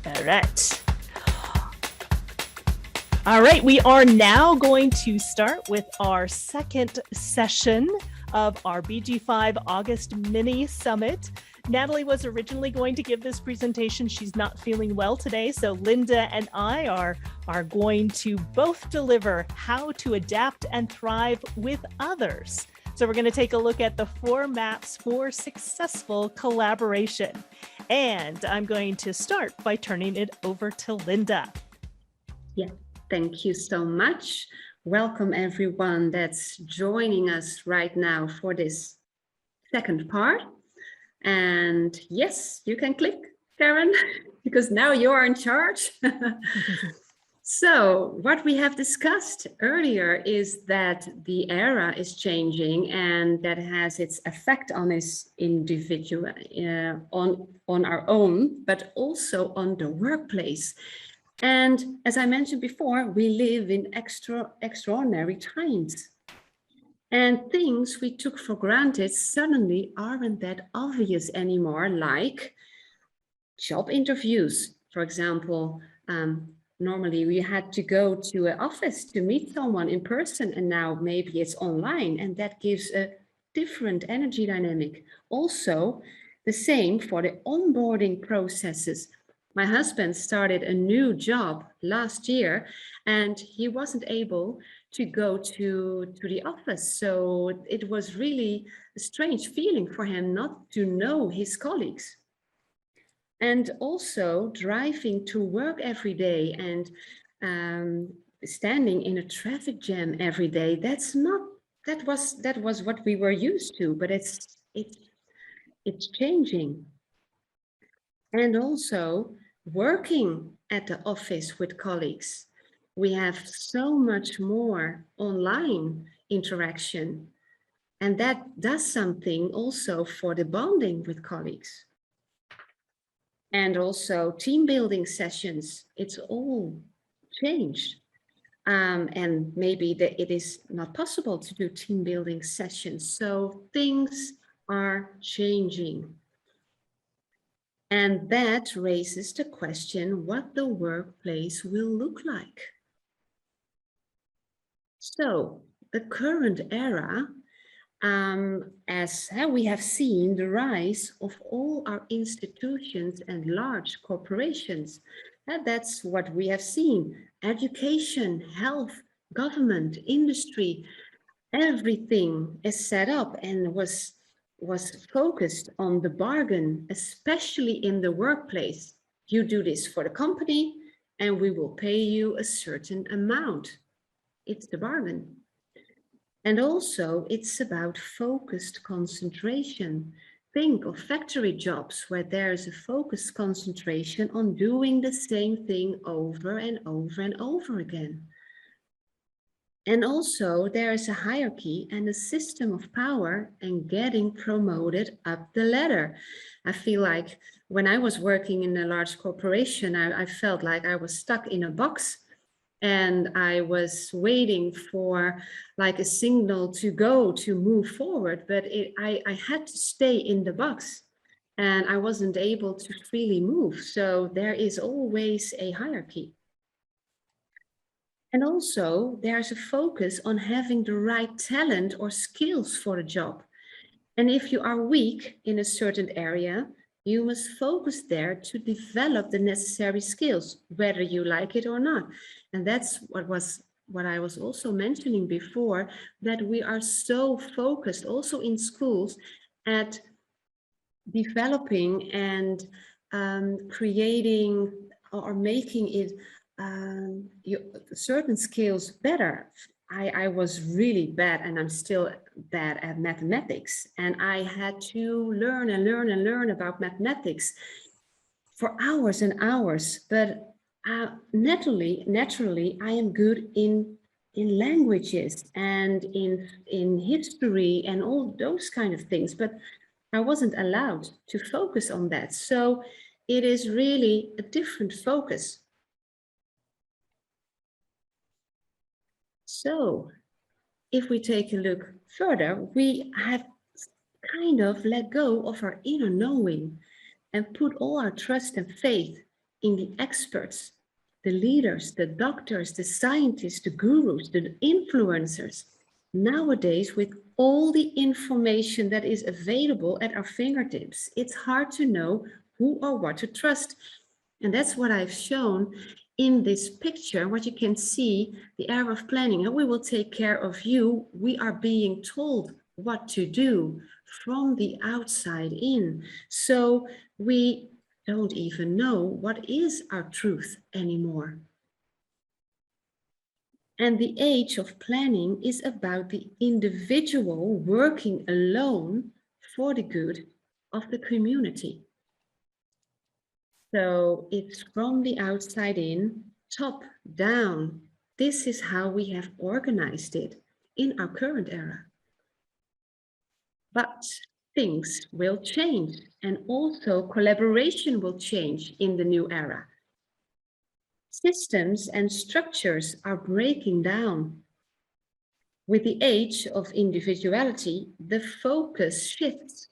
All right. All right, we are now going to start with our second session of our BG5 August mini summit. Natalie was originally going to give this presentation. She's not feeling well today, so Linda and I are going to both deliver how to adapt and thrive with others. So we're going to take a look at the 4 maps for successful collaboration. And I'm going to start by turning it over to Linda. Yeah, thank you so much. Welcome everyone that's joining us right now for this second part. And yes, you can click, Karen, because now you're in charge. So what we have discussed earlier is that the era is changing and that has its effect on us individual, on our own, but also on the workplace. And as I mentioned before, we live in extraordinary times. And things we took for granted suddenly aren't that obvious anymore, like job interviews, for example. Normally we had to go to an office to meet someone in person, and now maybe it's online, and that gives a different energy dynamic. Also, the same for the onboarding processes. My husband started a new job last year and he wasn't able to go to the office. So it was really a strange feeling for him not to know his colleagues. And also driving to work every day and standing in a traffic jam every day, that was what we were used to, but it's changing. And also working at the office with colleagues. We have so much more online interaction, and that does something also for the bonding with colleagues. And also team building sessions, it's all changed. And maybe it is not possible to do team building sessions. So things are changing. And that raises the question what the workplace will look like. So the current era, as we have seen the rise of all our institutions and large corporations, that's what we have seen. Education, health, government, industry, everything is set up and was focused on the bargain, especially in the workplace. You do this for the company and we will pay you a certain amount. It's the bargain. And also it's about focused concentration. Think of factory jobs where there's a focused concentration on doing the same thing over and over and over again. And also there is a hierarchy and a system of power and getting promoted up the ladder. I feel like when I was working in a large corporation, I felt like I was stuck in a box and I was waiting for like a signal to move forward, but I had to stay in the box and I wasn't able to freely move. So there is always a hierarchy. And also there's a focus on having the right talent or skills for the job. And if you are weak in a certain area, you must focus there to develop the necessary skills, whether you like it or not. And that's what I was also mentioning before, that we are so focused also in schools at developing and creating or making it certain skills better. I was really bad, and I'm still bad at mathematics. And I had to learn and learn and learn about mathematics for hours and hours. But naturally, I am good in languages and in history and all those kind of things. But I wasn't allowed to focus on that. So it is really a different focus. So if we take a look further, we have kind of let go of our inner knowing and put all our trust and faith in the experts, the leaders, the doctors, the scientists, the gurus, the influencers. Nowadays, with all the information that is available at our fingertips, it's hard to know who or what to trust. And that's what I've shown in this picture. What you can see, the era of planning, and we will take care of you. We are being told what to do from the outside in. So we don't even know what is our truth anymore. And the age of planning is about the individual working alone for the good of the community. So it's from the outside in, top down. This is how we have organized it in our current era. But things will change, and also collaboration will change in the new era. Systems and structures are breaking down. With the age of individuality, the focus shifts.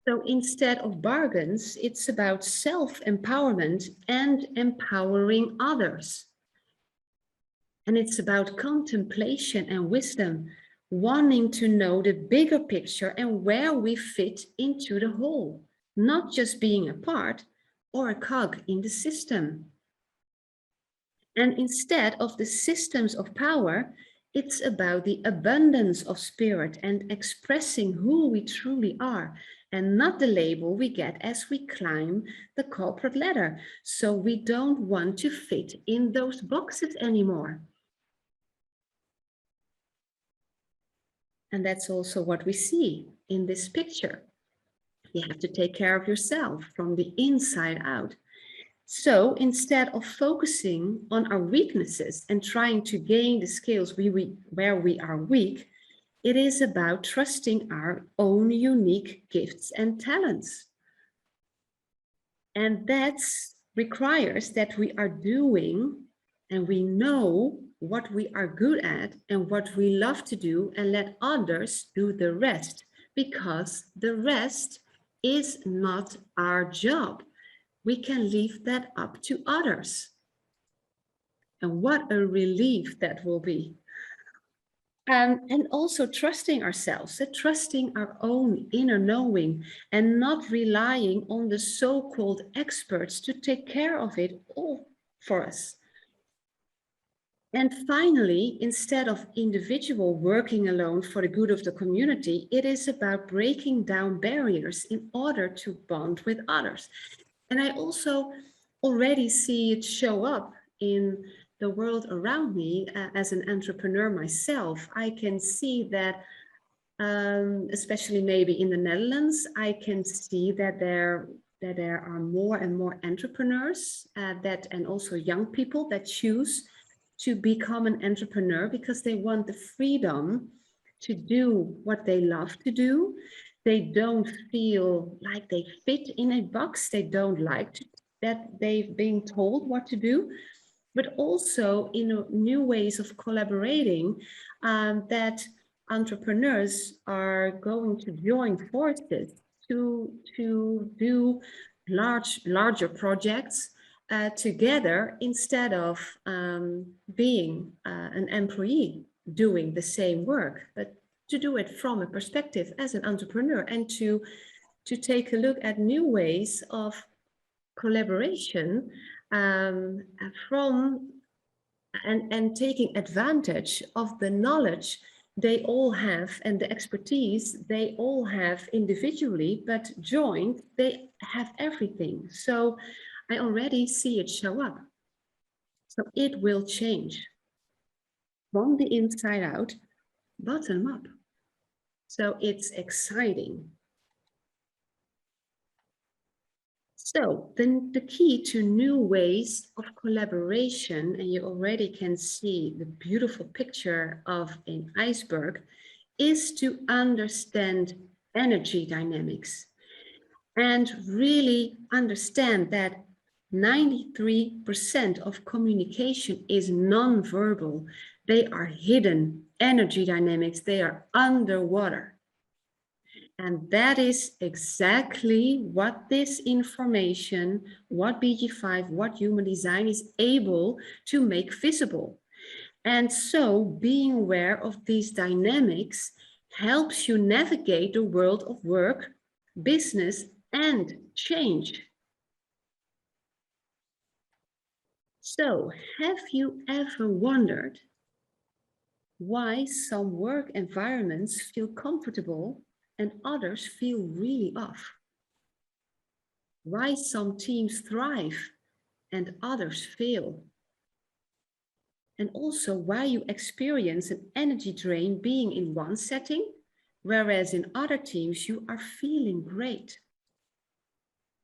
So instead of bargains, it's about self-empowerment and empowering others. And it's about contemplation and wisdom, wanting to know the bigger picture and where we fit into the whole, not just being a part or a cog in the system. And instead of the systems of power, it's about the abundance of spirit and expressing who we truly are, and not the label we get as we climb the corporate ladder. So we don't want to fit in those boxes anymore. And that's also what we see in this picture. You have to take care of yourself from the inside out. So instead of focusing on our weaknesses and trying to gain the skills where we are weak, it is about trusting our own unique gifts and talents. And that requires that we are doing and we know what we are good at and what we love to do, and let others do the rest, because the rest is not our job. We can leave that up to others. And what a relief that will be. And also trusting ourselves, trusting our own inner knowing, and not relying on the so-called experts to take care of it all for us. And finally, instead of individual working alone for the good of the community, it is about breaking down barriers in order to bond with others. And I also already see it show up in the world around me. As an entrepreneur myself, I can see that, especially maybe in the Netherlands, I can see that there are more and more entrepreneurs and also young people that choose to become an entrepreneur because they want the freedom to do what they love to do. They don't feel like they fit in a box. They don't like that they've been told what to do, but also in new ways of collaborating, that entrepreneurs are going to join forces to do larger projects together, instead of being an employee doing the same work, but to do it from a perspective as an entrepreneur, and to take a look at new ways of collaboration and taking advantage of the knowledge they all have and the expertise they all have individually, but joined, they have everything. So I already see it show up. So it will change from the inside out, bottom up. So it's exciting. So then the key to new ways of collaboration, and you already can see the beautiful picture of an iceberg, is to understand energy dynamics and really understand that 93% of communication is non-verbal. They are hidden energy dynamics. They are underwater. And that is exactly what this information, what BG5, what human design is able to make visible. And so being aware of these dynamics helps you navigate the world of work, business, and change. So have you ever wondered why some work environments feel comfortable and others feel really off? Why some teams thrive and others fail? And also why you experience an energy drain being in one setting, whereas in other teams you are feeling great.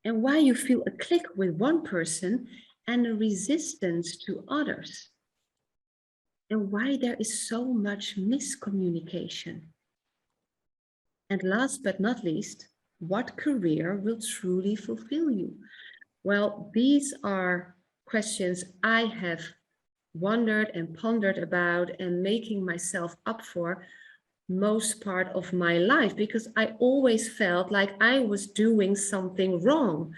And why you feel a click with one person and a resistance to others. And why there is so much miscommunication. And last but not least, what career will truly fulfill you? Well, these are questions I have wondered and pondered about and making myself up for most part of my life, because I always felt like I was doing something wrong.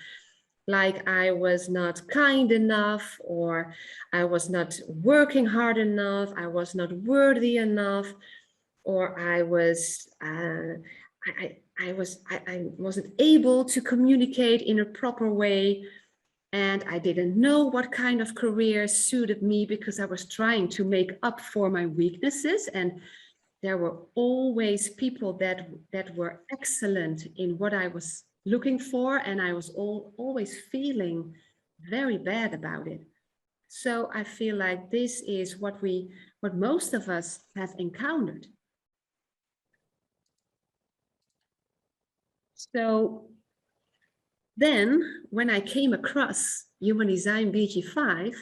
Like I was not kind enough, or I was not working hard enough, I was not worthy enough, or I wasn't able to communicate in a proper way, and I didn't know what kind of career suited me because I was trying to make up for my weaknesses. And there were always people that were excellent in what I was looking for, and I was always feeling very bad about it. So I feel like this is what most of us have encountered. So then when I came across Human Design BG5,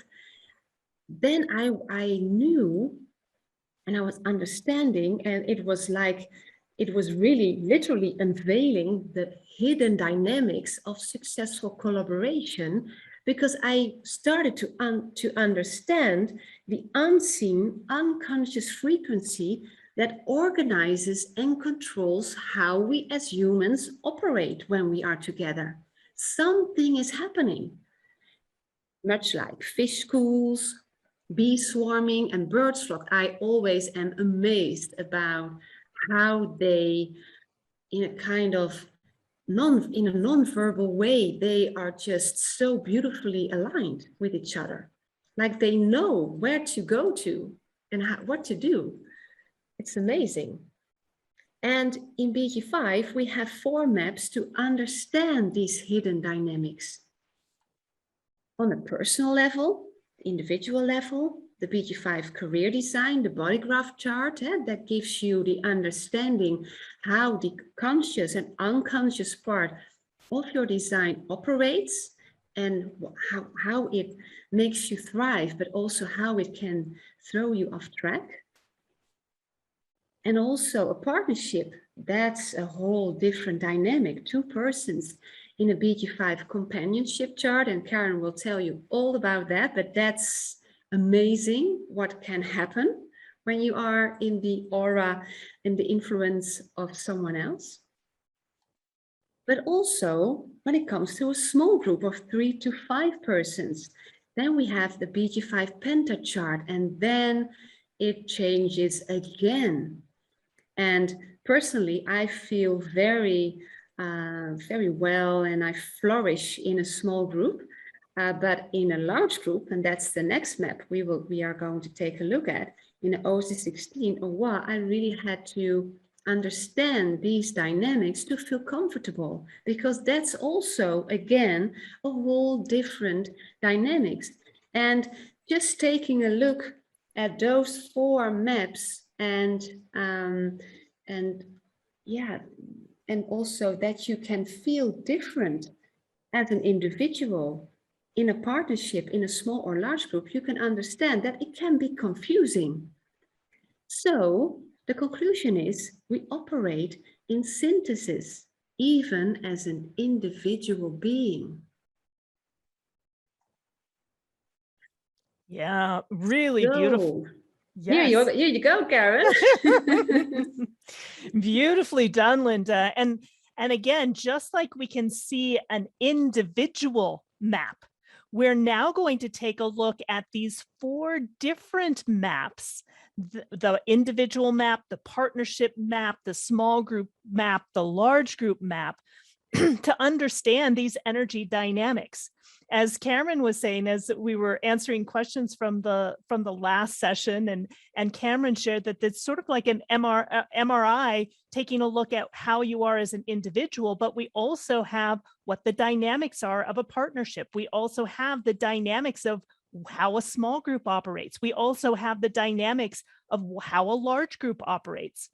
then I knew, and I was understanding, and it was like, it was really literally unveiling the hidden dynamics of successful collaboration, because I started to understand the unseen, unconscious frequency that organizes and controls how we as humans operate when we are together. Something is happening, much like fish schools, bee swarming, and birds flock. I always am amazed about how they, in a kind of non-verbal way, they are just so beautifully aligned with each other. Like they know where to go to and what to do. It's amazing. And in BG5, we have 4 maps to understand these hidden dynamics. On a personal level, individual level, the BG5 career design, the body graph chart, that gives you the understanding how the conscious and unconscious part of your design operates, and how it makes you thrive, but also how it can throw you off track. And also a partnership, that's a whole different dynamic. 2 persons in a BG5 companionship chart, and Karen will tell you all about that, but that's amazing what can happen when you are in the aura and the influence of someone else. But also when it comes to a small group of 3 to 5 persons, then we have the BG5 penta chart, and then it changes again. And personally, I feel very well, and I flourish in a small group, but in a large group, and that's the next map we are going to take a look at, in the OC16, I really had to understand these dynamics to feel comfortable, because that's also, again, a whole different dynamics. And just taking a look at those 4 maps, and yeah, and also that you can feel different as an individual in a partnership, in a small or large group, you can understand that it can be confusing. So the conclusion is we operate in synthesis, even as an individual being. Yeah, really So, beautiful. Yes. Here you go, Karen. Beautifully done, Linda. And again, just like we can see an individual map, we're now going to take a look at these 4 different maps: the individual map, the partnership map, the small group map, the large group map, to understand these energy dynamics. As Cameron was saying, as we were answering questions from the last session, and Cameron shared that it's sort of like an MRI, taking a look at how you are as an individual, but we also have what the dynamics are of a partnership. We also have the dynamics of how a small group operates. We also have the dynamics of how a large group operates.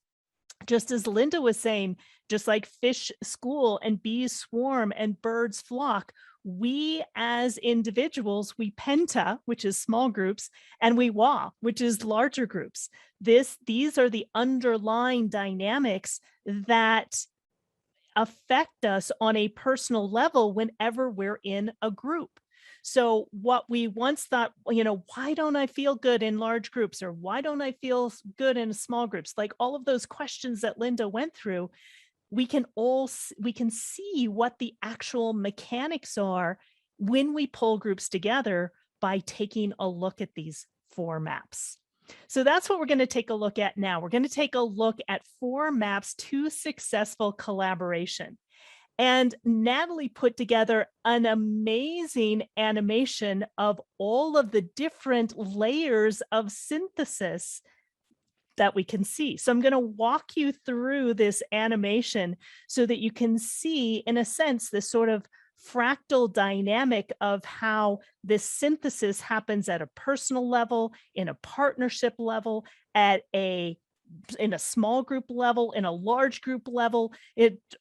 Just as Linda was saying, just like fish school and bees swarm and birds flock, we as individuals, we penta, which is small groups, and we wa, which is larger groups. These are the underlying dynamics that affect us on a personal level whenever we're in a group. So what we once thought, why don't I feel good in large groups, or why don't I feel good in small groups? Like all of those questions that Linda went through, we can see what the actual mechanics are when we pull groups together by taking a look at these 4 maps. So that's what we're going to take a look at now. We're going to take a look at 4 maps to successful collaboration. And Natalie put together an amazing animation of all of the different layers of synthesis that we can see. So I'm going to walk you through this animation so that you can see, in a sense, this sort of fractal dynamic of how this synthesis happens at a personal level, in a partnership level, in a small group level, in a large group level,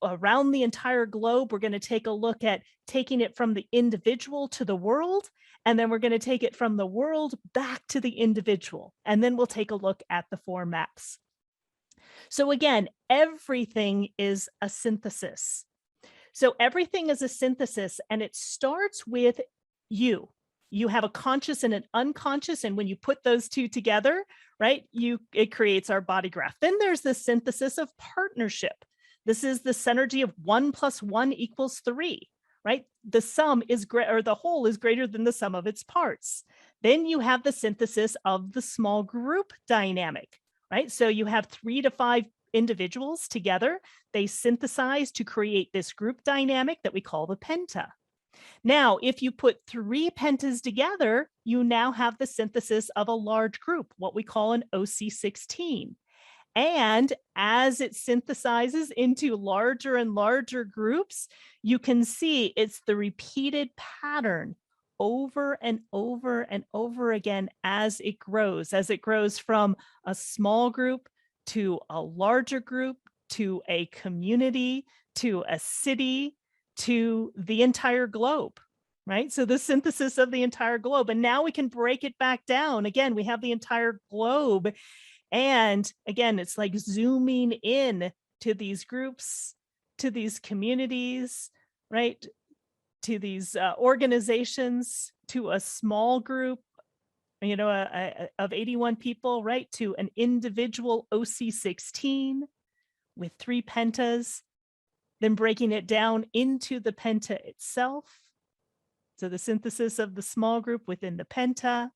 around the entire globe. We're going to take a look at taking it from the individual to the world, and then we're going to take it from the world back to the individual. And then we'll take a look at the 4 maps. So again, everything is a synthesis. So everything is a synthesis, and it starts with you. You have a conscious and an unconscious, and when you put those 2 together, right, it creates our body graph. Then there's the synthesis of partnership. This is the synergy of 1 + 1 = 3, right? The sum is the whole is greater than the sum of its parts. Then you have the synthesis of the small group dynamic, right? So you have 3 to 5 individuals together. They synthesize to create this group dynamic that we call the penta. Now, if you put 3 pentas together, you now have the synthesis of a large group, what we call an OC16. And as it synthesizes into larger and larger groups, you can see it's the repeated pattern over and over and over again as it grows from a small group to a larger group, to a community, to a city, to the entire globe, right? So the synthesis of the entire globe. And now we can break it back down. Again, we have the entire globe. And again, it's like zooming in to these groups, to these communities, right? To these organizations, to a small group, of 81 people, right? To an individual OC16 with 3 pentas, then breaking it down into the penta itself. So the synthesis of the small group within the penta,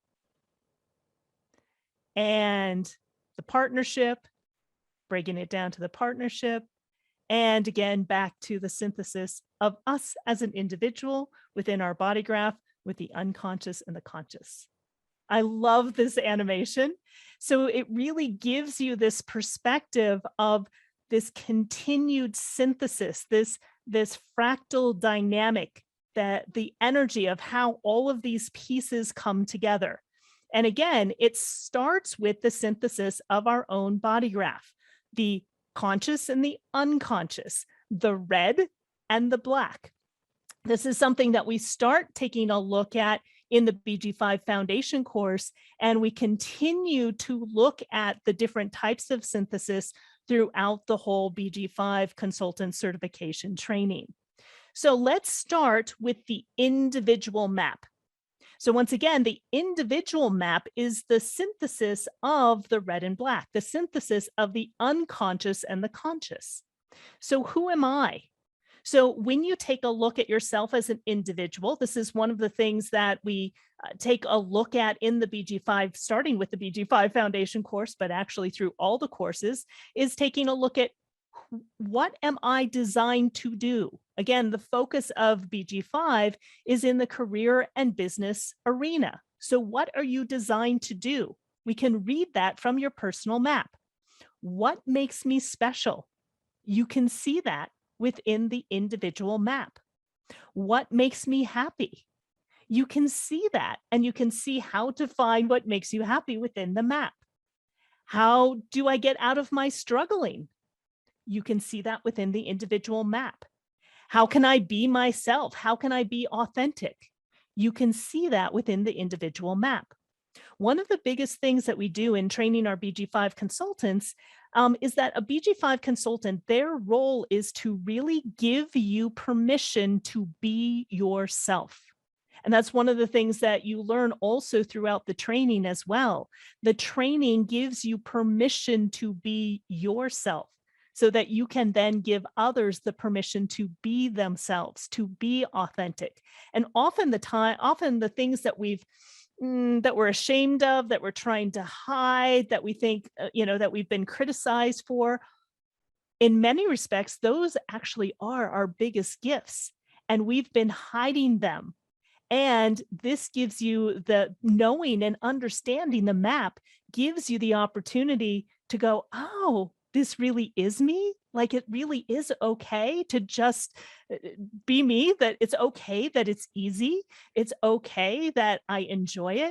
and the partnership, breaking it down to the partnership, and again, back to the synthesis of us as an individual within our body graph with the unconscious and the conscious. I love this animation. So it really gives you this perspective of this continued synthesis, this fractal dynamic, that the energy of how all of these pieces come together. And again, it starts with the synthesis of our own body graph, the conscious and the unconscious, the red and the black. This is something that we start taking a look at in the BG5 Foundation course, and we continue to look at the different types of synthesis throughout the whole BG5 consultant certification training. So let's start with the individual map. So once again, the individual map is the synthesis of the red and black, the synthesis of the unconscious and the conscious. So who am I? So when you take a look at yourself as an individual, this is one of the things that we take a look at in the BG5, starting with the BG5 Foundation course, but actually through all the courses, is taking a look at what am I designed to do? Again, the focus of BG5 is in the career and business arena. So what are you designed to do? We can read that from your personal map. What makes me special? You can see that within the individual map. What makes me happy? You can see that, and you can see how to find what makes you happy within the map. How do I get out of my struggling? You can see that within the individual map. How can I be myself? How can I be authentic? You can see that within the individual map. One of the biggest things that we do in training our BG5 consultants is that a BG5 consultant, their role is to really give you permission to be yourself. And that's one of the things that you learn also throughout the training as well. The training gives you permission to be yourself so that you can then give others the permission to be themselves, to be authentic. And often the things that that we're ashamed of, that we're trying to hide, that we think, that we've been criticized for, in many respects, those actually are our biggest gifts. And we've been hiding them. And this gives you the knowing and understanding the map gives you the opportunity to go, oh, this really is me. Like it really is okay to just be me, that it's okay, that it's easy. It's okay that I enjoy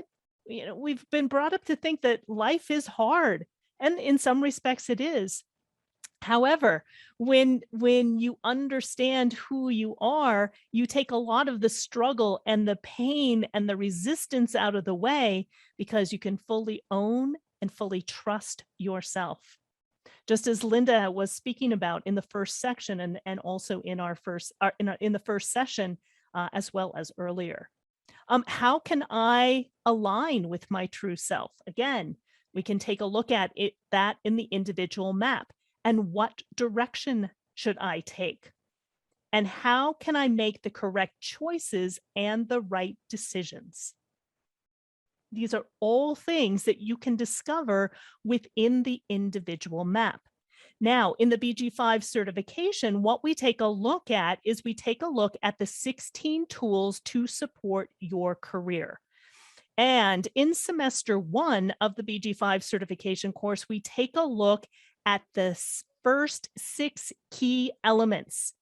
it. We've been brought up to think that life is hard. And in some respects it is. However, when you understand who you are, you take a lot of the struggle and the pain and the resistance out of the way because you can fully own and fully trust yourself. Just as Linda was speaking about in the first section and also in in the first session, as well as earlier. How can I align with my true self? Again, we can take a look at that in the individual map. And what direction should I take? And how can I make the correct choices and the right decisions? These are all things that you can discover within the individual map. Now, in the BG5 certification, what we take a look at is we take a look at the 16 tools to support your career. And in semester 1 of the BG5 certification course, we take a look at the first 6 key elements.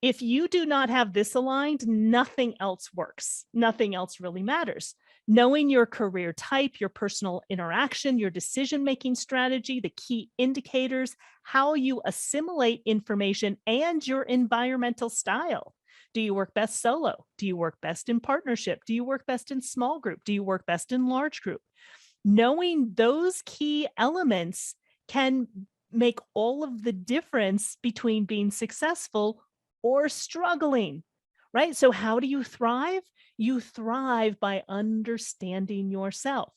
If you do not have this aligned, nothing else works. Nothing else really matters. Knowing your career type, your personal interaction, your decision-making strategy, the key indicators, how you assimilate information, and your environmental style. Do you work best solo? Do you work best in partnership? Do you work best in small group? Do you work best in large group? Knowing those key elements can make all of the difference between being successful or struggling, right? So how do you thrive? You thrive by understanding yourself.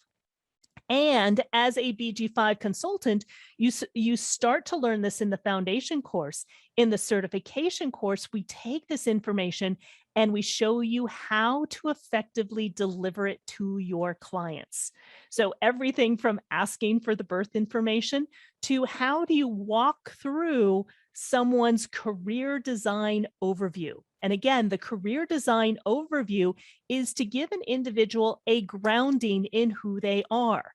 And as a BG5 consultant, you start to learn this in the foundation course. In the certification course, we take this information and we show you how to effectively deliver it to your clients. So everything from asking for the birth information to how do you walk through someone's career design overview. And again, the career design overview is to give an individual a grounding in who they are.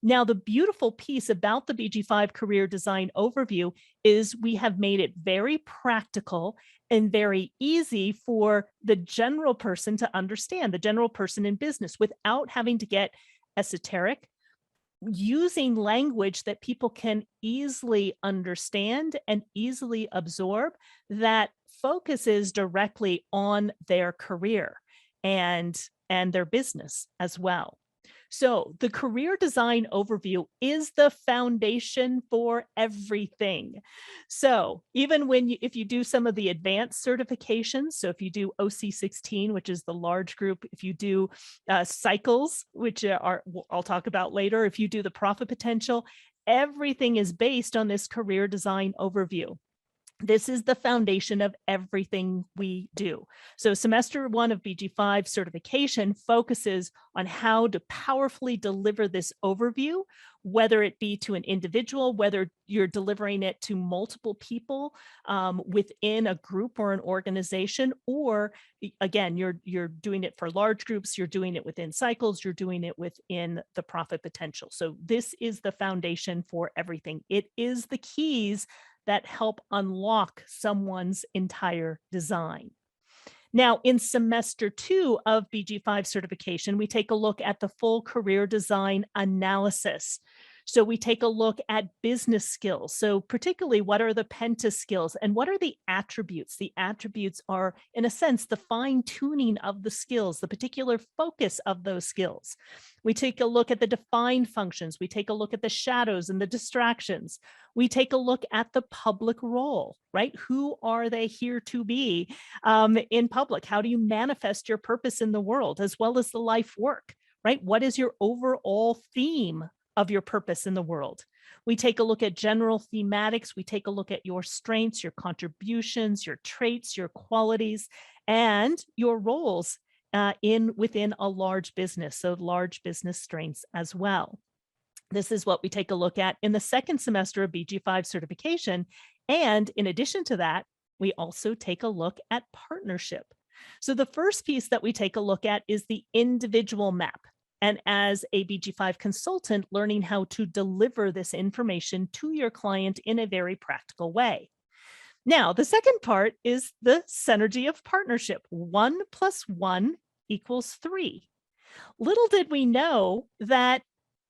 Now, the beautiful piece about the BG5 career design overview is we have made it very practical and very easy for the general person to understand, the general person in business, without having to get esoteric, using language that people can easily understand and easily absorb that focuses directly on their career and their business as well. So the career design overview is the foundation for everything. So even if you do some of the advanced certifications, so if you do OC16, which is the large group, if you do cycles, which I'll talk about later, if you do the profit potential, everything is based on this career design overview. This is the foundation of everything we do. So semester 1 of BG5 certification focuses on how to powerfully deliver this overview, whether it be to an individual, whether you're delivering it to multiple people within a group or an organization, or again, you're doing it for large groups, you're doing it within cycles, you're doing it within the profit potential. So this is the foundation for everything. It is the keys that help unlock someone's entire design. Now, in semester 2 of BG5 certification, we take a look at the full career design analysis. So we take a look at business skills. So particularly, what are the Penta skills and what are the attributes? The attributes are, in a sense, the fine tuning of the skills, the particular focus of those skills. We take a look at the defined functions. We take a look at the shadows and the distractions. We take a look at the public role, right? Who are they here to be in public? How do you manifest your purpose in the world, as well as the life work, right? What is your overall theme of your purpose in the world? We take a look at general thematics. We take a look at your strengths, your contributions, your traits, your qualities, and your roles within a large business. So large business strengths as well. This is what we take a look at in the second semester of BG5 certification. And in addition to that, we also take a look at partnership. So the first piece that we take a look at is the individual map. And as a BG5 consultant, learning how to deliver this information to your client in a very practical way. Now, the second part is the synergy of partnership. 1 + 1 = 3. Little did we know that,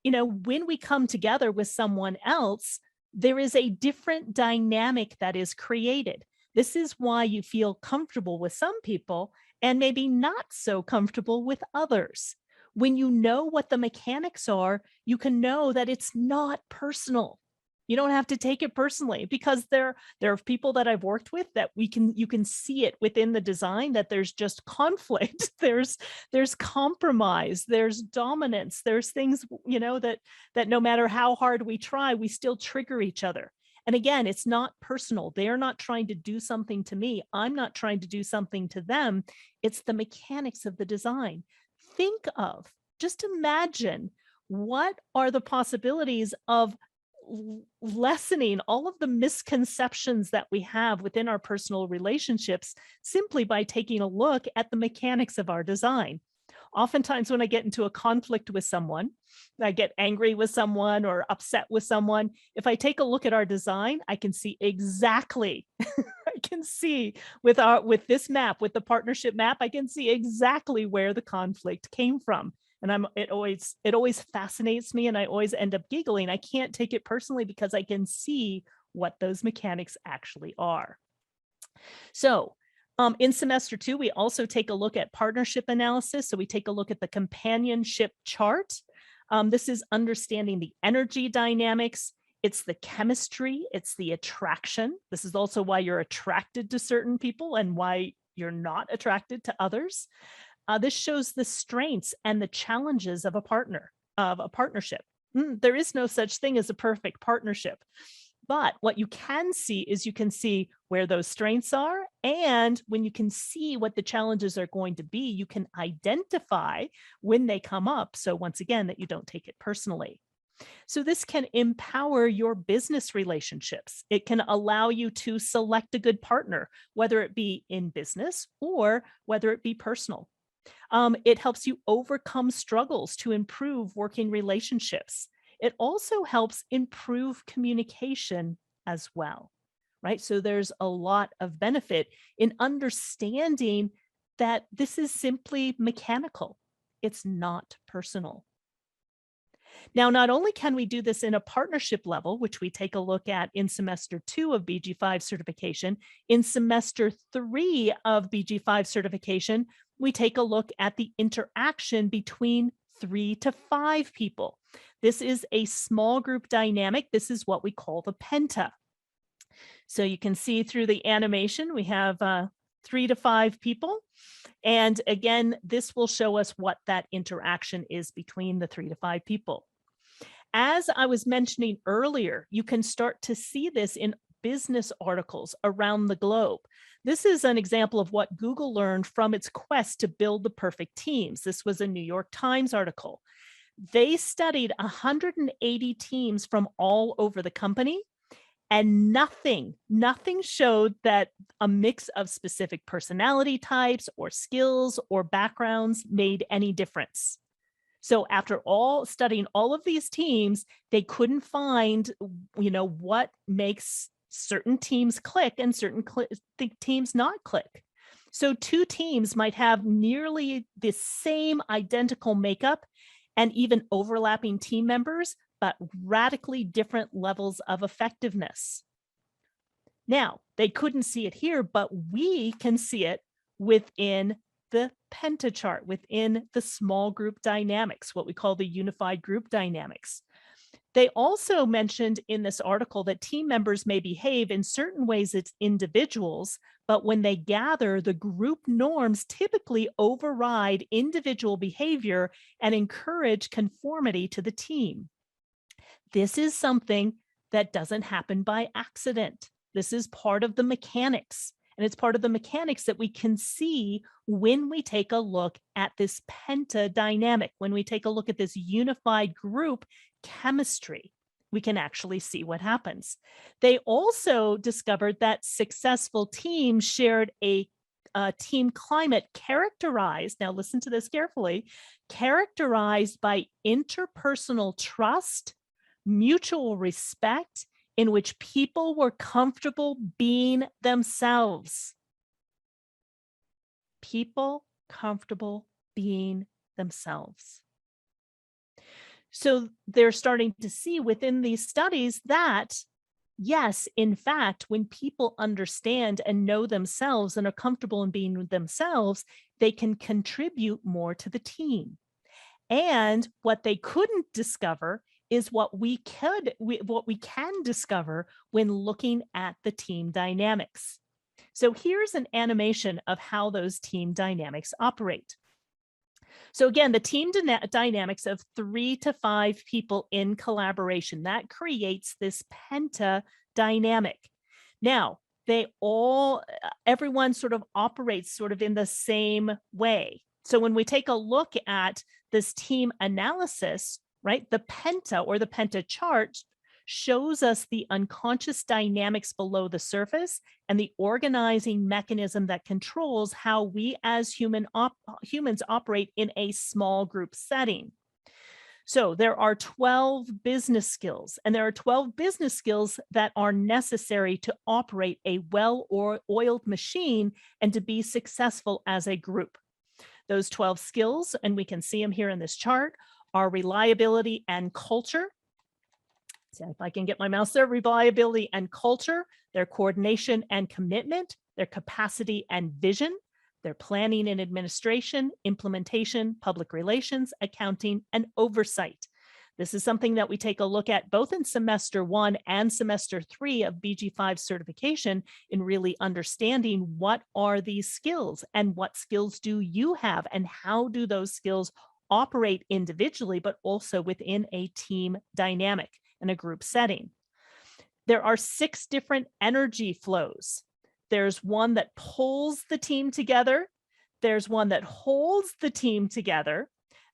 when we come together with someone else, there is a different dynamic that is created. This is why you feel comfortable with some people and maybe not so comfortable with others. When you know what the mechanics are, you can know that it's not personal. You don't have to take it personally, because there are people that I've worked with that you can see it within the design, that there's just conflict, there's compromise, there's dominance, there's things, that no matter how hard we try, we still trigger each other. And again, it's not personal. They're not trying to do something to me. I'm not trying to do something to them. It's the mechanics of the design. Just imagine, what are the possibilities of lessening all of the misconceptions that we have within our personal relationships simply by taking a look at the mechanics of our design. Oftentimes when I get into a conflict with someone, I get angry with someone or upset with someone, if I take a look at our design, I can see exactly, I can see with this map, with the partnership map, I can see exactly where the conflict came from. And it always fascinates me, and I always end up giggling. I can't take it personally because I can see what those mechanics actually are. So in semester 2, we also take a look at partnership analysis. So we take a look at the companionship chart. This is understanding the energy dynamics. It's the chemistry. It's the attraction. This is also why you're attracted to certain people and why you're not attracted to others. This shows the strengths and the challenges of a partnership. There is no such thing as a perfect partnership. But what you can see is you can see where those strengths are. And when you can see what the challenges are going to be, you can identify when they come up. So once again, that you don't take it personally. So this can empower your business relationships. It can allow you to select a good partner, whether it be in business or whether it be personal. It helps you overcome struggles to improve working relationships. It also helps improve communication as well, right? So there's a lot of benefit in understanding that this is simply mechanical. It's not personal. Now, not only can we do this in a partnership level, which we take a look at in semester 2 of BG5 certification, in semester 3 of BG5 certification, we take a look at the interaction between 3 to 5 people. This is a small group dynamic. This is what we call the penta. So you can see through the animation, we have 3 to 5 people. And again, this will show us what that interaction is between the 3 to 5 people. As I was mentioning earlier, you can start to see this in business articles around the globe. This is an example of what Google learned from its quest to build the perfect teams. This was a New York Times article. They studied 180 teams from all over the company, and nothing showed that a mix of specific personality types or skills or backgrounds made any difference. So after studying all of these teams, they couldn't find, what makes certain teams click and certain teams not click. So 2 teams might have nearly the same identical makeup and even overlapping team members, but radically different levels of effectiveness. Now, they couldn't see it here, but we can see it within the penta chart, within the small group dynamics, what we call the unified group dynamics. They also mentioned in this article that team members may behave in certain ways as individuals, but when they gather, the group norms typically override individual behavior and encourage conformity to the team. This is something that doesn't happen by accident. This is part of the mechanics. And it's part of the mechanics that we can see when we take a look at this penta dynamic, when we take a look at this unified group chemistry, we can actually see what happens. They also discovered that successful teams shared a team climate characterized, now listen to this carefully, characterized by interpersonal trust, mutual respect, in which people were comfortable being themselves. People comfortable being themselves. So they're starting to see within these studies that, yes, in fact, when people understand and know themselves and are comfortable in being themselves, they can contribute more to the team. And what they couldn't discover is what we can discover when looking at the team dynamics. So here's an animation of how those team dynamics operate. So again, the team dynamics of 3 to 5 people in collaboration, that creates this penta dynamic. Now, everyone sort of operates sort of in the same way. So when we take a look at this team analysis, right, the penta or the penta chart shows us the unconscious dynamics below the surface and the organizing mechanism that controls how we as humans operate in a small group setting. So there are 12 business skills, and there are 12 business skills that are necessary to operate a well-oiled machine and to be successful as a group. Those 12 skills, and we can see them here in this chart, are reliability and culture. So if I can get my mouse there, reliability and culture, their coordination and commitment, their capacity and vision, their planning and administration, implementation, public relations, accounting, and oversight. This is something that we take a look at both in semester 1 and semester 3 of BG5 certification in really understanding what are these skills and what skills do you have and how do those skills operate individually, but also within a team dynamic and a group setting. There are 6 different energy flows. There's one that pulls the team together. There's one that holds the team together.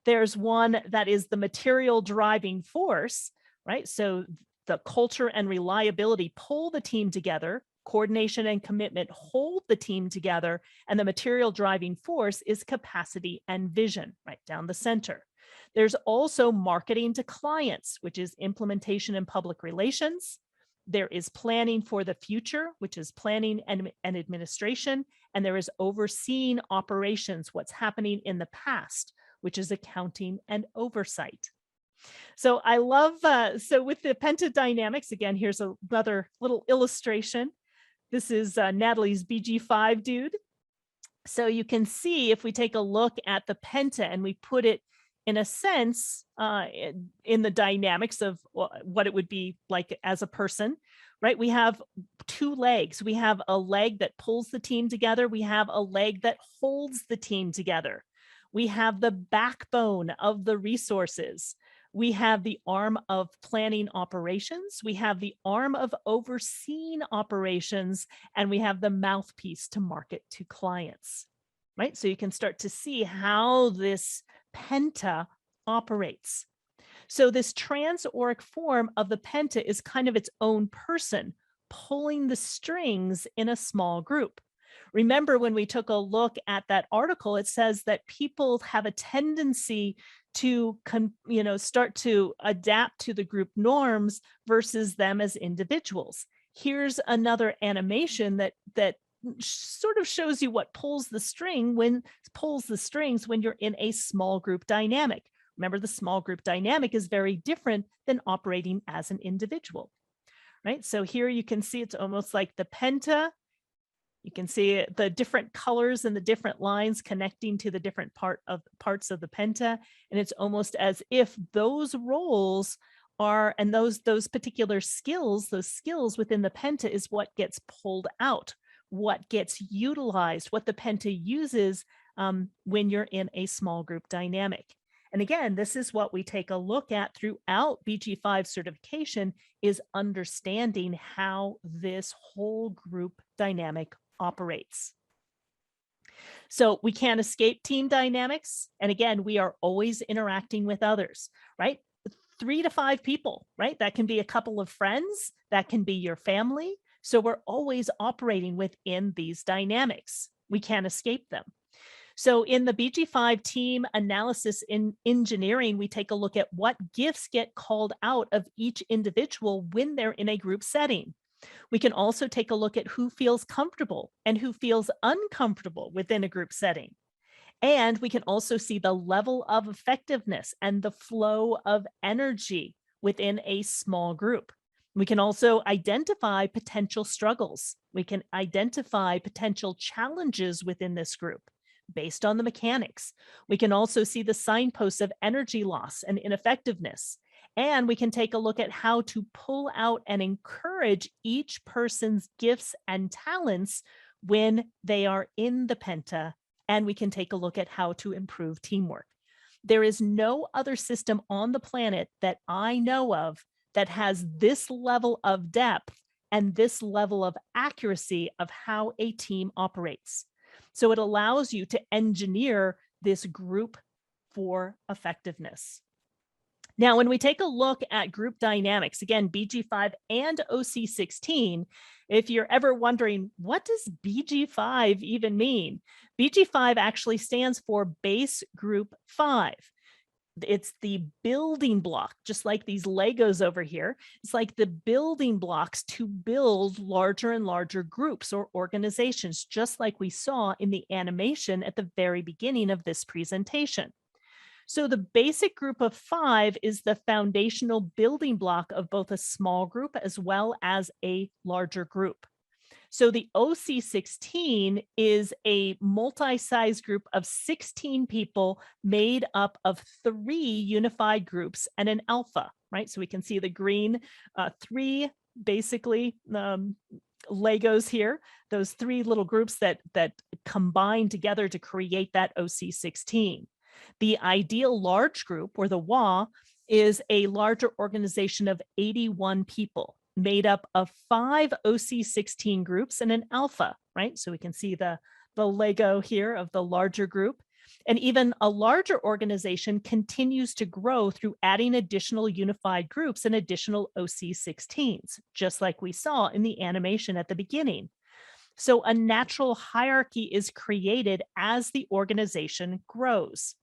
There's one that is the material driving force, right? So the culture and reliability pull the team together. Coordination and commitment hold the team together, and the material driving force is capacity and vision, right down the center. There's also marketing to clients, which is implementation and public relations. There is planning for the future, which is planning and administration, and there is overseeing operations, what's happening in the past, which is accounting and oversight. So I love, so with the pentadynamics, again, here's another little illustration. This is Natalie's BG5 dude. So you can see if we take a look at the penta and we put it in a sense, in the dynamics of what it would be like as a person, right? We have two legs. We have a leg that pulls the team together. We have a leg that holds the team together. We have the backbone of the resources. We have the arm of planning operations. We have the arm of overseeing operations, and we have the mouthpiece to market to clients, right? So you can start to see how this penta operates. So this transauric form of the penta is kind of its own person, pulling the strings in a small group. Remember, when we took a look at that article, it says that people have a tendency to start to adapt to the group norms versus them as individuals. Here's another animation that sort of shows you what pulls the strings when you're in a small group dynamic. Remember, the small group dynamic is very different than operating as an individual, right? So here you can see it's almost like the penta. You can see the different colors and the different lines connecting to the different parts of the penta. And it's almost as if those roles are, and those particular skills, those skills within the penta is what gets pulled out, what gets utilized, what the penta uses when you're in a small group dynamic. And again, this is what we take a look at throughout BG5 certification, is understanding how this whole group dynamic operates. So we can't escape team dynamics. And again, we are always interacting with others, right? 3 to 5 people, right? That can be a couple of friends, that can be your family. So we're always operating within these dynamics. We can't escape them. So in the BG5 team analysis in engineering, we take a look at what gifts get called out of each individual when they're in a group setting. We can also take a look at who feels comfortable and who feels uncomfortable within a group setting. And we can also see the level of effectiveness and the flow of energy within a small group. We can also identify potential struggles. We can identify potential challenges within this group based on the mechanics. We can also see the signposts of energy loss and ineffectiveness. And we can take a look at how to pull out and encourage each person's gifts and talents when they are in the penta. And we can take a look at how to improve teamwork. There is no other system on the planet that I know of that has this level of depth and this level of accuracy of how a team operates. So it allows you to engineer this group for effectiveness. Now, when we take a look at group dynamics, again, BG5 and OC16, if you're ever wondering, what does BG5 even mean? BG5 actually stands for Base Group 5. It's the building block, just like these Legos over here. It's like the building blocks to build larger and larger groups or organizations, just like we saw in the animation at the very beginning of this presentation. So the basic group of 5 is the foundational building block of both a small group as well as a larger group. So the OC16 is a multi-size group of 16 people made up of 3 unified groups and an alpha, right? So we can see the green 3 basically Legos here, those 3 little groups that combine together to create that OC16. The ideal large group, or the WA, is a larger organization of 81 people made up of 5 OC16 groups and an alpha, right? So we can see the Lego here of the larger group. And even a larger organization continues to grow through adding additional unified groups and additional OC16s, just like we saw in the animation at the beginning. So a natural hierarchy is created as the organization grows.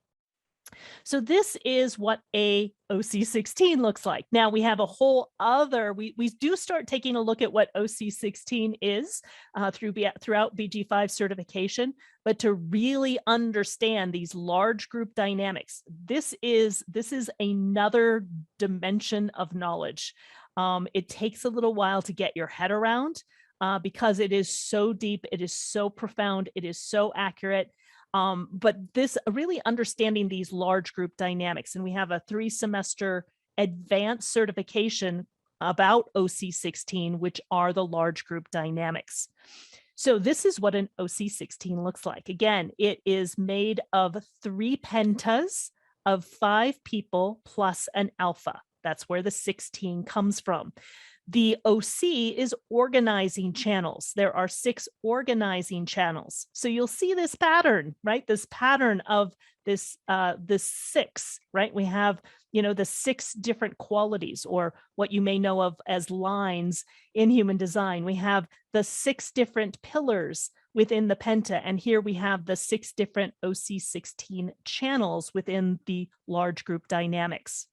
So this is what a OC16 looks like. Now we have a whole other, we do start taking a look at what OC16 is throughout BG5 certification, but to really understand these large group dynamics, this is another dimension of knowledge. It takes a little while to get your head around because it is so deep, it is so profound, it is so accurate. But this really understanding these large group dynamics, and we have a 3-semester advanced certification about OC16, which are the large group dynamics. So this is what an OC16 looks like. Again, it is made of 3 pentas of 5 people plus an alpha. That's where the 16 comes from. The OC is organizing channels. There are 6 organizing channels. So you'll see this pattern, right? This pattern of this 6, right? We have, the 6 different qualities, or what you may know of as lines in human design. We have the 6 different pillars within the penta, and here we have the 6 different OC16 channels within the large group dynamics.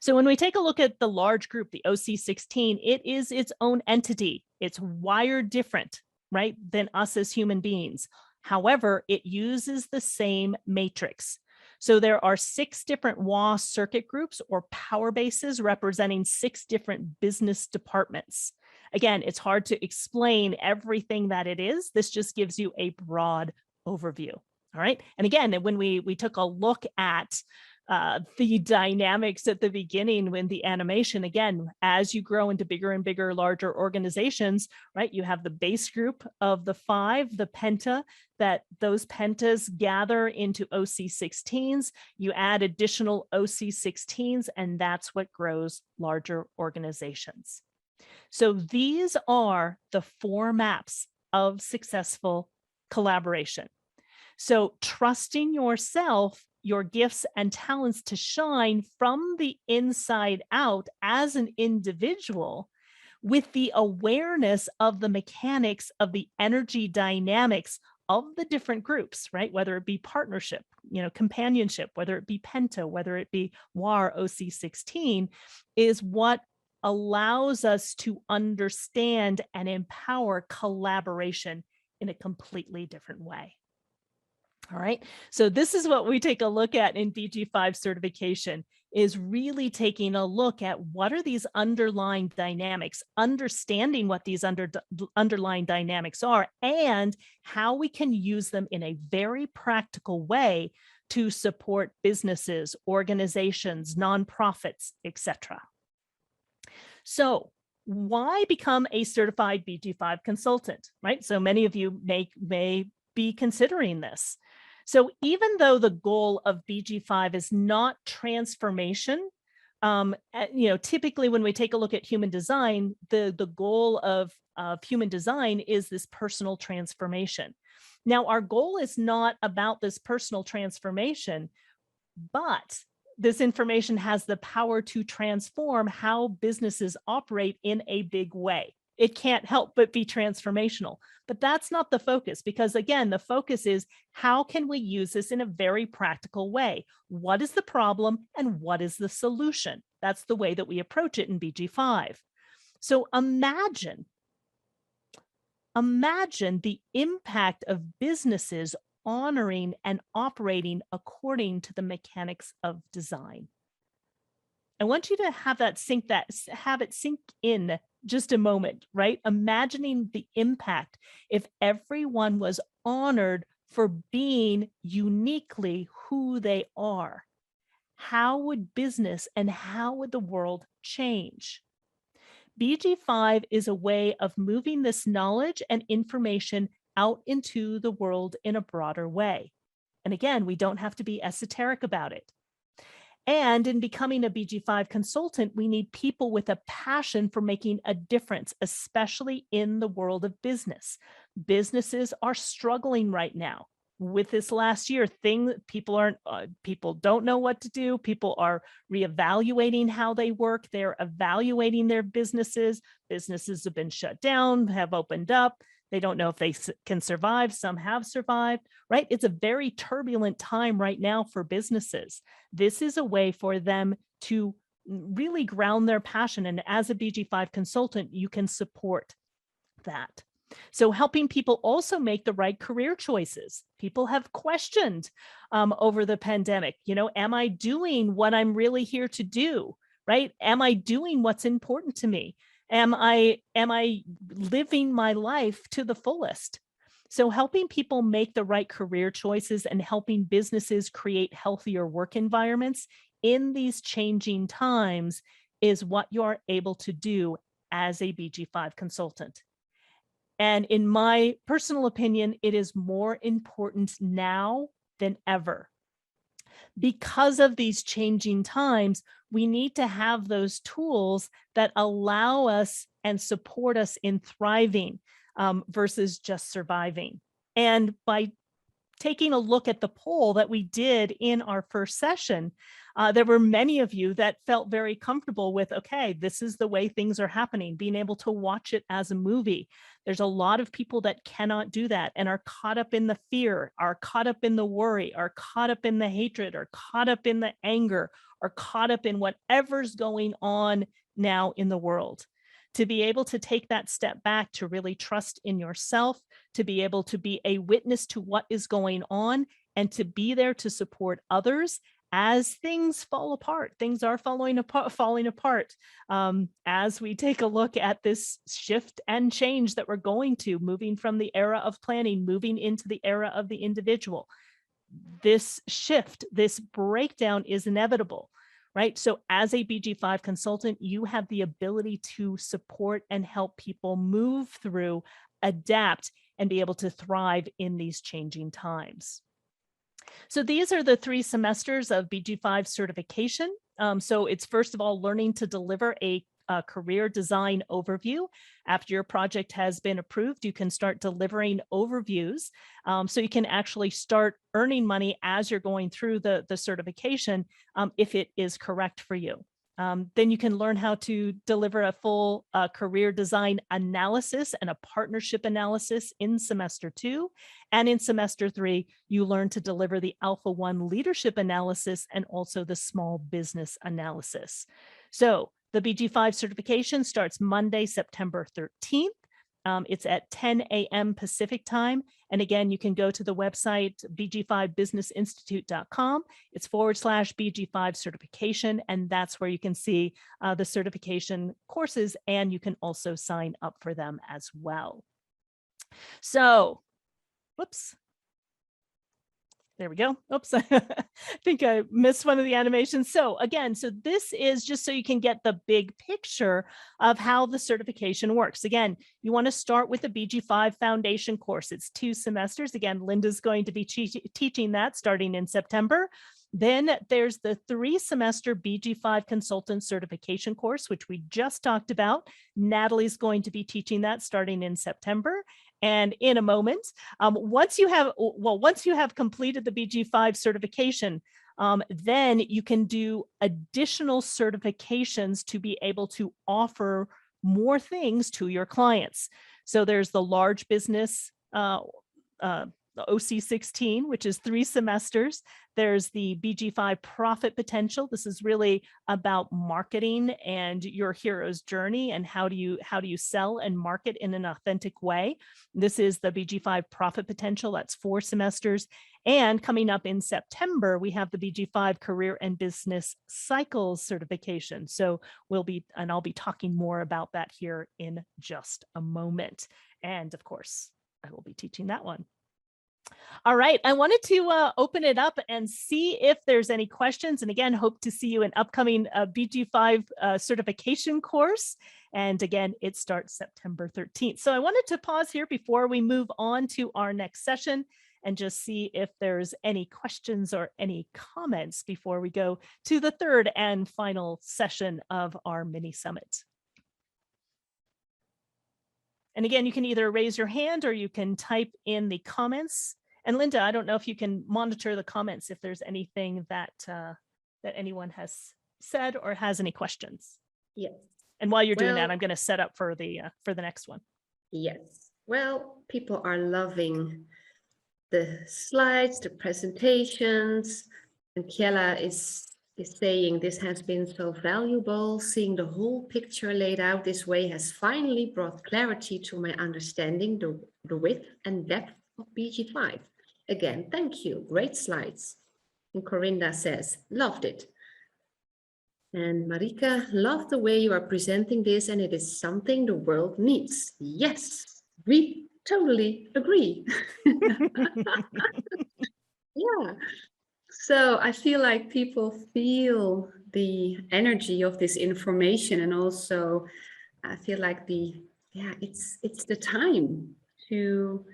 So when we take a look at the large group, the OC16, it is its own entity. It's wired different, right, than us as human beings. However, it uses the same matrix. So there are 6 different WA circuit groups or power bases representing 6 different business departments. Again, it's hard to explain everything that it is. This just gives you a broad overview. All right. And again, when we took a look at the dynamics at the beginning when the animation, again, as you grow into bigger and bigger, larger organizations, right, you have the base group of the 5, the penta, that those pentas gather into OC16s. You add additional OC16s, and that's what grows larger organizations. So these are the 4 maps of successful collaboration. So trusting yourself, your gifts and talents to shine from the inside out as an individual, with the awareness of the mechanics of the energy dynamics of the different groups, right? Whether it be partnership, companionship, whether it be penta, whether it be WAR OC16, is what allows us to understand and empower collaboration in a completely different way. All right, so this is what we take a look at in BG5 certification, is really taking a look at what are these underlying dynamics, understanding what these underlying dynamics are, and how we can use them in a very practical way to support businesses, organizations, nonprofits, etc. So why become a certified BG5 consultant, right? So many of you may be considering this. So even though the goal of BG5 is not transformation, typically when we take a look at human design, the goal of human design is this personal transformation. Now, our goal is not about this personal transformation, but this information has the power to transform how businesses operate in a big way. It can't help but be transformational. But that's not the focus, because again, the focus is how can we use this in a very practical way? What is the problem and what is the solution? That's the way that we approach it in BG5. So imagine the impact of businesses honoring and operating according to the mechanics of design. I want you to have it sink in just a moment, right? Imagining the impact if everyone was honored for being uniquely who they are. How would business and how would the world change? BG5 is a way of moving this knowledge and information out into the world in a broader way. And again, we don't have to be esoteric about it. And in becoming a BG5 consultant, we need people with a passion for making a difference, especially in the world of business. Businesses are struggling right now. With this last year, people don't know what to do. People are reevaluating how they work. They're evaluating their businesses. Businesses have been shut down, have opened up. They don't know if they can survive. Some have survived, right? It's a very turbulent time right now for businesses. This is a way for them to really ground their passion. And as a BG5 consultant, you can support that. So helping people also make the right career choices. People have questioned over the pandemic, am I doing what I'm really here to do, right? Am I doing what's important to me? Am I living my life to the fullest? So helping people make the right career choices and helping businesses create healthier work environments in these changing times is what you're able to do as a BG5 consultant. And in my personal opinion, it is more important now than ever. Because of these changing times, we need to have those tools that allow us and support us in thriving versus just surviving. And by taking a look at the poll that we did in our first session, there were many of you that felt very comfortable with, okay, this is the way things are happening, being able to watch it as a movie. There's a lot of people that cannot do that and are caught up in the fear, are caught up in the worry, are caught up in the hatred, are caught up in the anger, are caught up in whatever's going on now in the world. To be able to take that step back, to really trust in yourself, to be able to be a witness to what is going on, and to be there to support others as things fall apart. Things are falling apart as we take a look at this shift and change that we're going to, moving from the era of planning, moving into the era of the individual. This shift, this breakdown is inevitable, right? So as a BG5 consultant, you have the ability to support and help people move through, adapt, and be able to thrive in these changing times. So these are the 3 semesters of BG5 certification. So it's first of all learning to deliver a career design overview. After your project has been approved, you can start delivering overviews. So you can actually start earning money as you're going through the certification if it is correct for you. Then you can learn how to deliver a full career design analysis and a partnership analysis in semester 2. And in semester 3, you learn to deliver the Alpha 1 leadership analysis and also the small business analysis. So the BG5 certification starts Monday, September 13th. It's at 10 a.m. Pacific time. And again, you can go to the website bg5businessinstitute.com. It's /BG5 certification. And that's where you can see the certification courses, and you can also sign up for them as well. So, whoops. There we go. Oops, I think I missed one of the animations. So again, so this is just so you can get the big picture of how the certification works. Again, you want to start with the BG5 foundation course. It's 2 semesters. Again, Linda's going to be teaching that starting in September. Then there's the 3-semester BG5 consultant certification course, which we just talked about. Natalie's going to be teaching that starting in September. And in a moment, once you have completed the BG5 certification, then you can do additional certifications to be able to offer more things to your clients. So there's the large business, the OC16, which is 3 semesters. There's the BG5 profit potential. This is really about marketing and your hero's journey and how do you sell and market in an authentic way. This is the BG5 profit potential. That's 4 semesters. And coming up in September, we have the BG5 career and business cycles certification. So I'll be talking more about that here in just a moment. And of course, I will be teaching that one. All right, I wanted to open it up and see if there's any questions. And again, hope to see you in upcoming BG5 certification course. And again, it starts September 13th. So I wanted to pause here before we move on to our next session and just see if there's any questions or any comments before we go to the 3rd and final session of our mini summit. And again, you can either raise your hand or you can type in the comments. And Linda, I don't know if you can monitor the comments if there's anything that that anyone has said or has any questions. Yes. And while you're doing that, I'm going to set up for the next one. Yes. Well, people are loving the slides, the presentations, and Kiela is saying this has been so valuable. Seeing the whole picture laid out this way has finally brought clarity to my understanding the width and depth of BG5. Again, thank you. Great slides. And Corinda says, loved it. And Marika, love the way you are presenting this, and it is something the world needs. Yes, we totally agree. Yeah. So I feel like people feel the energy of this information, and also I feel like it's the time to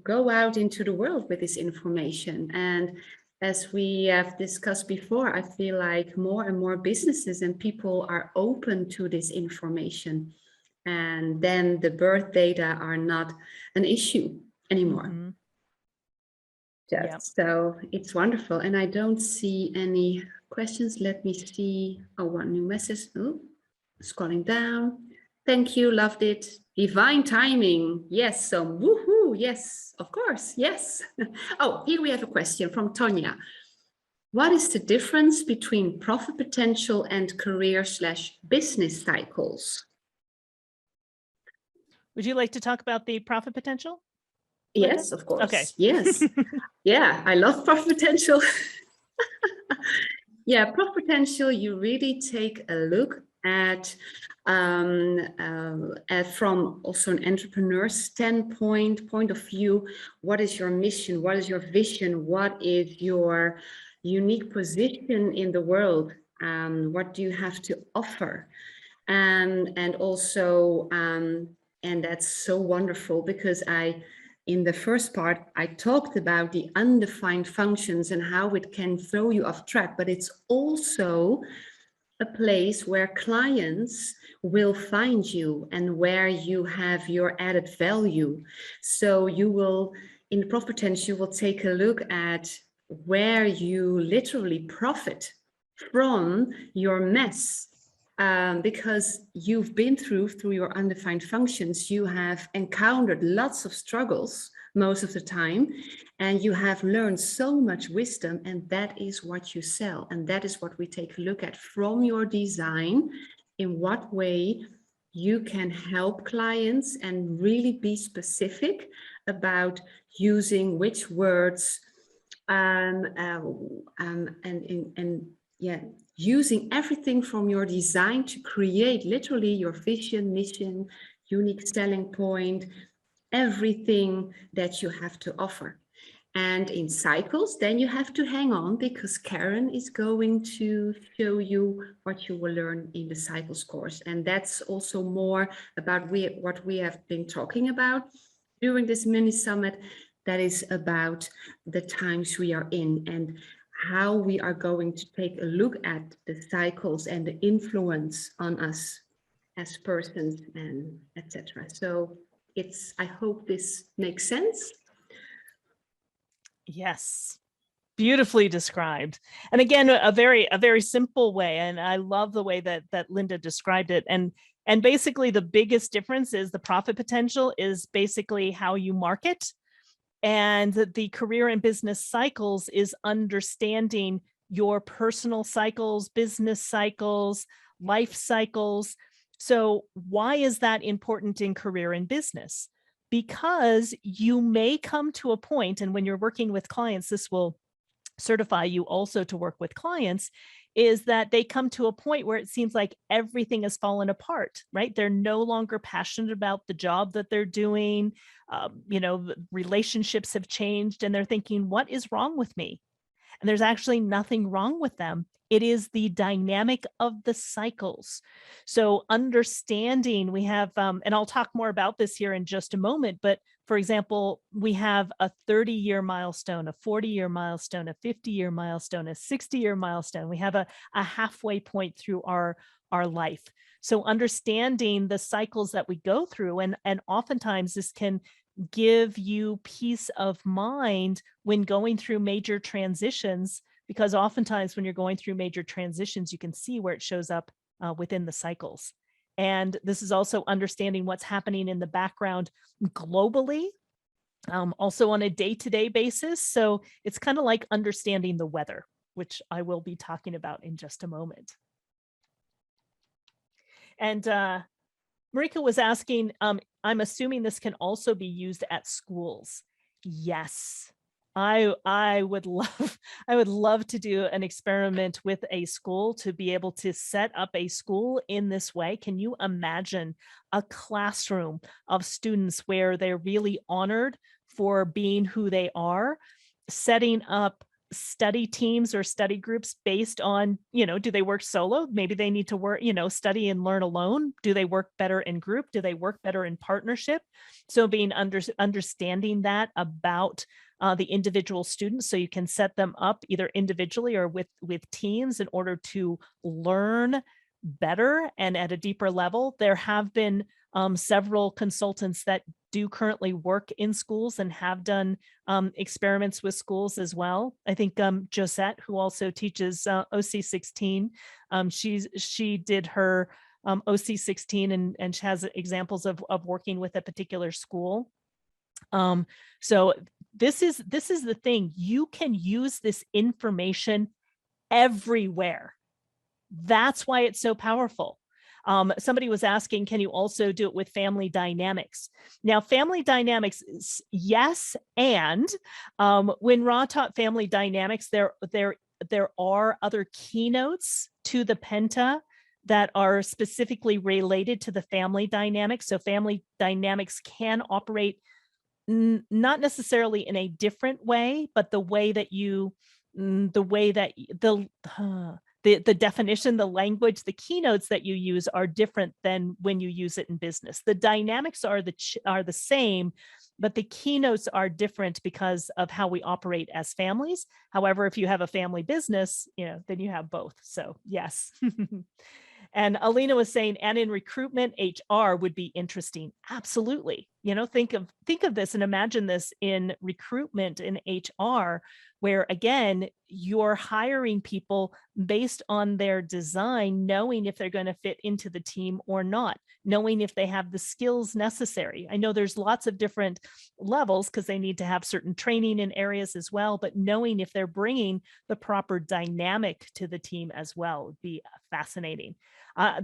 go out into the world with this information. And as we have discussed before, I feel like more and more businesses and people are open to this information. And then the birth data are not an issue anymore. Mhm. Just Yep. so it's wonderful. And I don't see any questions. Let me see. Oh, one new message. Oh, scrolling down. Thank you, loved it. Divine timing. Yes, so woohoo. Yes, of course. Yes. Oh, here we have a question from Tonya. What is the difference between profit potential and career/business cycles? Would you like to talk about the profit potential, Linda? Yes, of course. Okay. Yes. Yeah, I love profit potential. Yeah, profit potential, you really take a look at from also an entrepreneur standpoint, point of view. What is your mission? What is your vision? What is your unique position in the world? What do you have to offer? And also, and that's so wonderful because in the first part, I talked about the undefined functions and how it can throw you off track, but it's also a place where clients will find you and where you have your added value. So you will, in the profit potential, you will take a look at where you literally profit from your mess. Because you've been through your undefined functions, you have encountered lots of struggles most of the time, and you have learned so much wisdom, and that is what you sell. And that is what we take a look at from your design, in what way you can help clients and really be specific about using which words and yeah, using everything from your design to create literally your vision, mission, unique selling point, everything that you have to offer. And in cycles, then you have to hang on because Karen is going to show you what you will learn in the cycles course. And that's also more about what we have been talking about during this mini summit. That is about the times we are in and how we are going to take a look at the cycles and the influence on us as persons and etc. So I hope this makes sense. Yes. Beautifully described. And again, a very simple way. And I love the way that Linda described it. And basically the biggest difference is the profit potential is basically how you market. And the career and business cycles is understanding your personal cycles, business cycles, life cycles. So why is that important in career and business? Because you may come to a point, and when you're working with clients, this will certify you also to work with clients, is that they come to a point where it seems like everything has fallen apart, right? They're no longer passionate about the job that they're doing. Relationships have changed and they're thinking, what is wrong with me? And there's actually nothing wrong with them. It is the dynamic of the cycles. So understanding, we have, and I'll talk more about this here in just a moment, but for example, we have a 30-year milestone, a 40-year milestone, a 50-year milestone, a 60-year milestone. We have a halfway point through our life. So understanding the cycles that we go through, and oftentimes this can give you peace of mind when going through major transitions, because oftentimes when you're going through major transitions, you can see where it shows up within the cycles. And this is also understanding what's happening in the background globally, also on a day-to-day basis. So it's kind of like understanding the weather, which I will be talking about in just a moment. And Marika was asking, I'm assuming this can also be used at schools. Yes. I would love I would love to do an experiment with a school to be able to set up a school in this way. Can you imagine a classroom of students where they're really honored for being who they are, setting up study teams or study groups based on, do they work solo? Maybe they need to work, study and learn alone. Do they work better in group? Do they work better in partnership? So being understanding that about the individual students, so you can set them up either individually or with teams in order to learn better and at a deeper level. There have been several consultants that do currently work in schools and have done experiments with schools as well. I think Josette, who also teaches OC16, she did her OC16 and she has examples of working with a particular school. So this is the thing. You can use this information everywhere. That's why it's so powerful. Somebody was asking, can you also do it with family dynamics? Now, family dynamics, yes, and when Ra taught family dynamics, there are other keynotes to the Penta that are specifically related to the family dynamics. So family dynamics can operate not necessarily in a different way, but the way that the definition, the language, the keynotes that you use are different than when you use it in business. The dynamics are the same, but the keynotes are different because of how we operate as families. However, if you have a family business, then you have both. So yes. And Alina was saying, and in recruitment, HR would be interesting. Absolutely. Think of this and imagine this in recruitment in HR, where again, you're hiring people based on their design, knowing if they're going to fit into the team or not, knowing if they have the skills necessary. I know there's lots of different levels because they need to have certain training in areas as well, but knowing if they're bringing the proper dynamic to the team as well would be fascinating.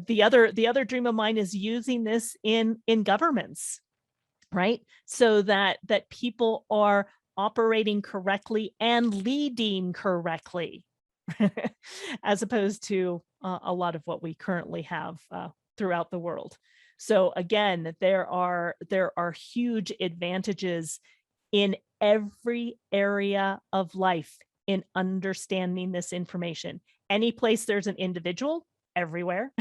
The other dream of mine is using this in governments, right? So that people are operating correctly and leading correctly, as opposed to a lot of what we currently have throughout the world. So again, there are huge advantages in every area of life in understanding this information. Any place there's an individual, everywhere.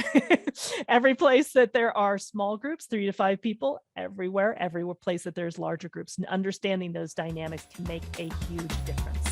Every place that there are small groups, 3 to 5 people, everywhere. Every place that there's larger groups, and understanding those dynamics can make a huge difference.